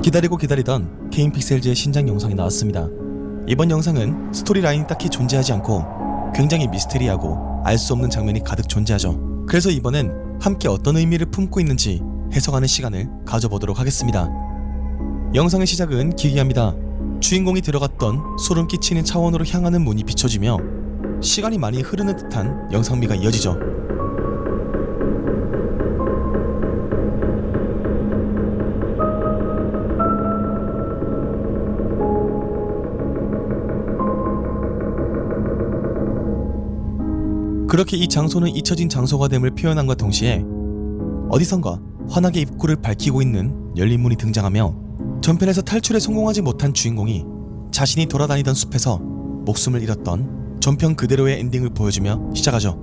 기다리고 기다리던 개인 픽셀즈의 신작 영상이 나왔습니다. 이번 영상은 스토리라인이 딱히 존재하지 않고 굉장히 미스테리하고 알 수 없는 장면이 가득 존재하죠. 그래서 이번엔 함께 어떤 의미를 품고 있는지 해석하는 시간을 가져보도록 하겠습니다. 영상의 시작은 기이합니다. 주인공이 들어갔던 소름 끼치는 차원으로 향하는 문이 비춰지며 시간이 많이 흐르는 듯한 영상미가 이어지죠. 그렇게 이 장소는 잊혀진 장소가 됨을 표현함과 동시에 어디선가 환하게 입구를 밝히고 있는 열린 문이 등장하며 전편에서 탈출에 성공하지 못한 주인공이 자신이 돌아다니던 숲에서 목숨을 잃었던 전편 그대로의 엔딩을 보여주며 시작하죠.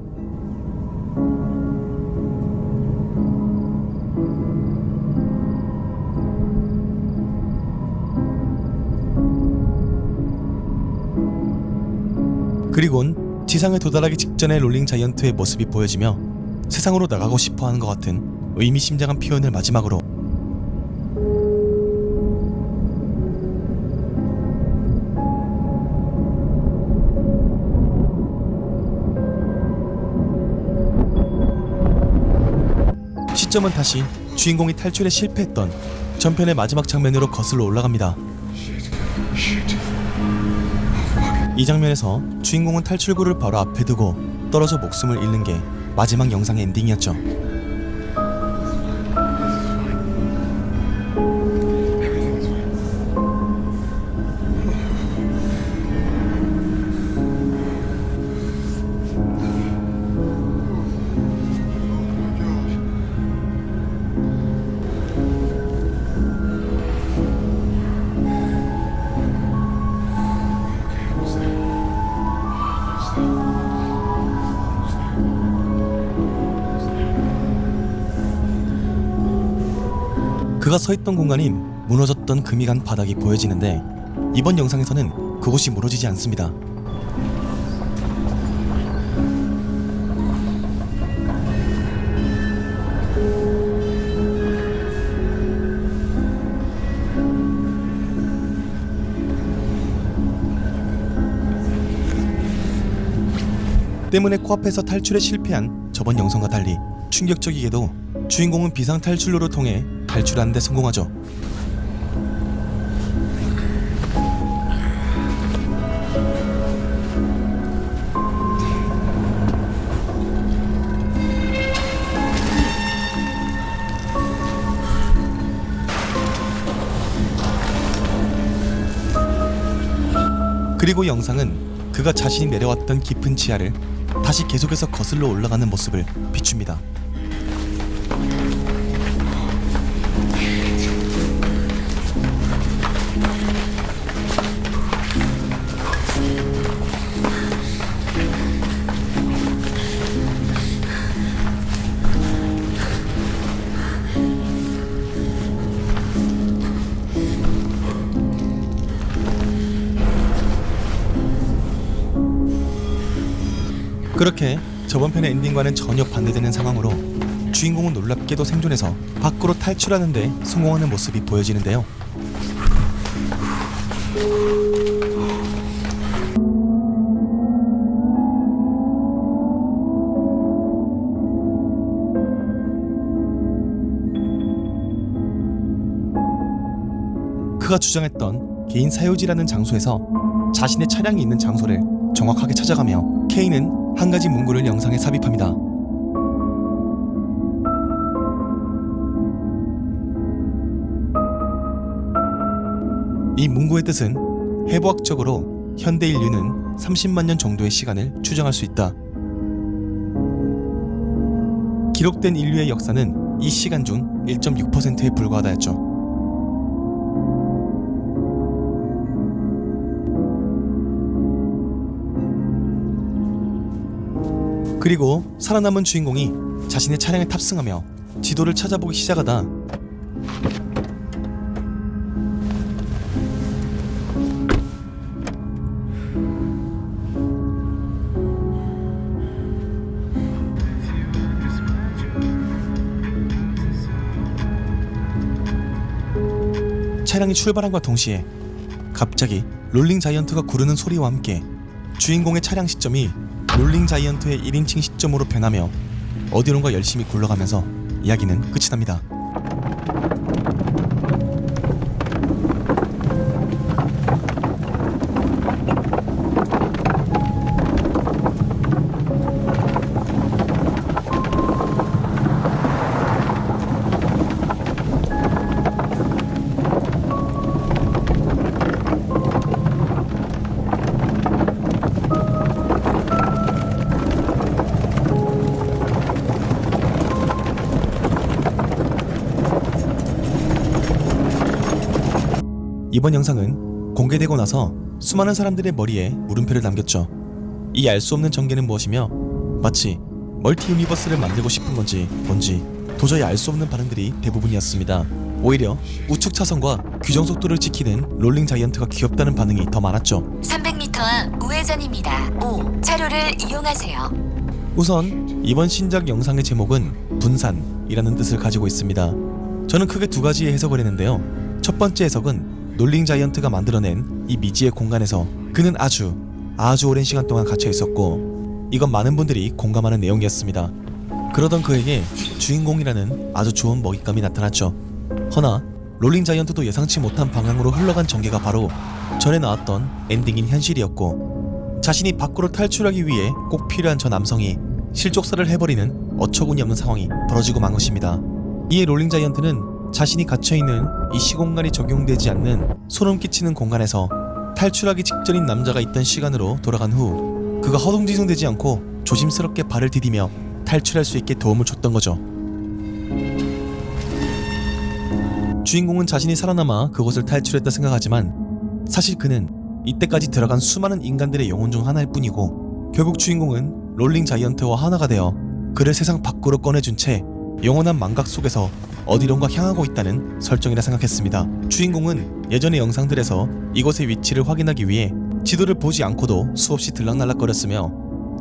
그리곤 지상에 도달하기 직전의 롤링 자이언트의 모습이 보여지며 세상으로 나가고 싶어하는 것 같은 의미심장한 표현을 마지막으로 시점은 다시 주인공이 탈출에 실패했던 전편의 마지막 장면으로 거슬러 올라갑니다. 이 장면에서 주인공은 탈출구를 바로 앞에 두고 떨어져 목숨을 잃는 게 마지막 영상의 엔딩이었죠. 그가 서있던 공간이 무너졌던 금이 간 바닥이 보여지는데 이번 영상에서는 그곳이 무너지지 않습니다. 때문에 코앞에서 탈출에 실패한 저번 영상과 달리 충격적이게도 주인공은 비상 탈출로를 통해 탈출하는 데 성공하죠. 그리고 영상은 그가 자신이 내려왔던 깊은 지하를 다시 계속해서 거슬러 올라가는 모습을 비춥니다. 그렇게 저번 편의 엔딩과는 전혀 반대되는 상황으로 주인공은 놀랍게도 생존해서 밖으로 탈출하는 데 성공하는 모습이 보여지는데요. 그가 주장했던 개인 사유지라는 장소에서 자신의 차량이 있는 장소를 정확하게 찾아가며 케인은 한 가지 문구를 영상에 삽입합니다. 이 문구의 뜻은 해부학적으로 현대 인류는 30만 년 정도의 시간을 추정할 수 있다. 기록된 인류의 역사는 이 시간 중 1.6%에 불과하다였죠. 그리고 살아남은 주인공이 자신의 차량에 탑승하며 지도를 찾아보기 시작하다 차량이 출발함과 동시에 갑자기 롤링 자이언트가 구르는 소리와 함께 주인공의 차량 시점이 롤링 자이언트의 1인칭 시점으로 변하며 어디론가 열심히 굴러가면서 이야기는 끝이 납니다. 이번 영상은 공개되고 나서 수많은 사람들의 머리에 물음표를 남겼죠. 이 알 수 없는 전개는 무엇이며 마치 멀티 유니버스를 만들고 싶은 건지 뭔지 도저히 알 수 없는 반응들이 대부분이었습니다. 오히려 우측 차선과 규정 속도를 지키는 롤링 자이언트가 귀엽다는 반응이 더 많았죠. 300m 앞 우회전입니다. 5. 차로를 이용하세요. 우선 이번 신작 영상의 제목은 분산이라는 뜻을 가지고 있습니다. 저는 크게 두 가지의 해석을 했는데요. 첫 번째 해석은 롤링 자이언트가 만들어낸 이 미지의 공간에서 그는 아주 오랜 시간 동안 갇혀 있었고 이건 많은 분들이 공감하는 내용이었습니다. 그러던 그에게 주인공이라는 아주 좋은 먹잇감이 나타났죠. 허나 롤링 자이언트도 예상치 못한 방향으로 흘러간 전개가 바로 전에 나왔던 엔딩인 현실이었고 자신이 밖으로 탈출하기 위해 꼭 필요한 저 남성이 실족사를 해버리는 어처구니 없는 상황이 벌어지고 만 것입니다. 이에 롤링 자이언트는 자신이 갇혀있는 이 시공간이 적용되지 않는 소름 끼치는 공간에서 탈출하기 직전인 남자가 있던 시간으로 돌아간 후 그가 허둥지둥되지 않고 조심스럽게 발을 디디며 탈출할 수 있게 도움을 줬던 거죠. 주인공은 자신이 살아남아 그곳을 탈출했다 생각하지만 사실 그는 이때까지 들어간 수많은 인간들의 영혼 중 하나일 뿐이고 결국 주인공은 롤링 자이언트와 하나가 되어 그를 세상 밖으로 꺼내준 채 영원한 망각 속에서 어디론가 향하고 있다는 설정이라 생각했습니다. 주인공은 예전의 영상들에서 이곳의 위치를 확인하기 위해 지도를 보지 않고도 수없이 들락날락거렸으며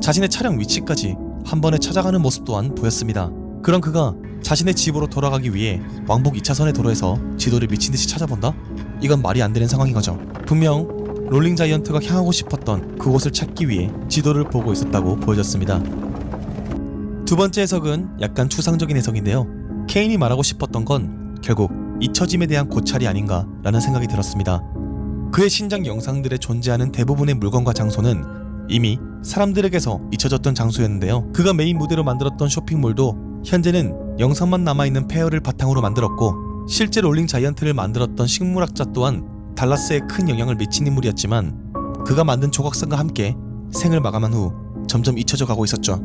자신의 차량 위치까지 한 번에 찾아가는 모습 또한 보였습니다. 그런 그가 자신의 집으로 돌아가기 위해 왕복 2차선의 도로에서 지도를 미친듯이 찾아본다? 이건 말이 안 되는 상황인 거죠. 분명 롤링 자이언트가 향하고 싶었던 그곳을 찾기 위해 지도를 보고 있었다고 보여졌습니다. 두 번째 해석은 약간 추상적인 해석인데요. 케인이 말하고 싶었던 건 결국 잊혀짐에 대한 고찰이 아닌가 라는 생각이 들었습니다. 그의 신작 영상들에 존재하는 대부분의 물건과 장소는 이미 사람들에게서 잊혀졌던 장소였는데요. 그가 메인 무대로 만들었던 쇼핑몰도 현재는 영상만 남아있는 폐허를 바탕으로 만들었고 실제 롤링 자이언트를 만들었던 식물학자 또한 달라스에 큰 영향을 미친 인물이었지만 그가 만든 조각상과 함께 생을 마감한 후 점점 잊혀져 가고 있었죠.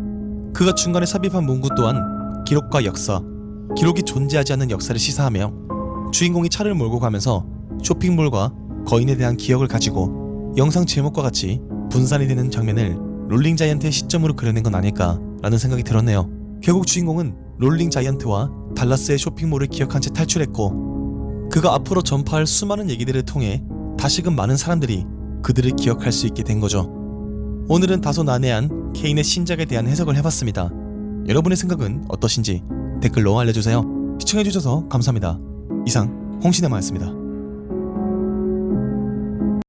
그가 중간에 삽입한 문구 또한 기록과 역사, 기록이 존재하지 않는 역사를 시사하며 주인공이 차를 몰고 가면서 쇼핑몰과 거인에 대한 기억을 가지고 영상 제목과 같이 분산이 되는 장면을 롤링 자이언트의 시점으로 그려낸 건 아닐까라는 생각이 들었네요. 결국 주인공은 롤링 자이언트와 달라스의 쇼핑몰을 기억한 채 탈출했고 그가 앞으로 전파할 수많은 얘기들을 통해 다시금 많은 사람들이 그들을 기억할 수 있게 된 거죠. 오늘은 다소 난해한 케인의 신작에 대한 해석을 해봤습니다. 여러분의 생각은 어떠신지 댓글로 알려주세요. 시청해주셔서 감사합니다. 이상 홍시네마였습니다.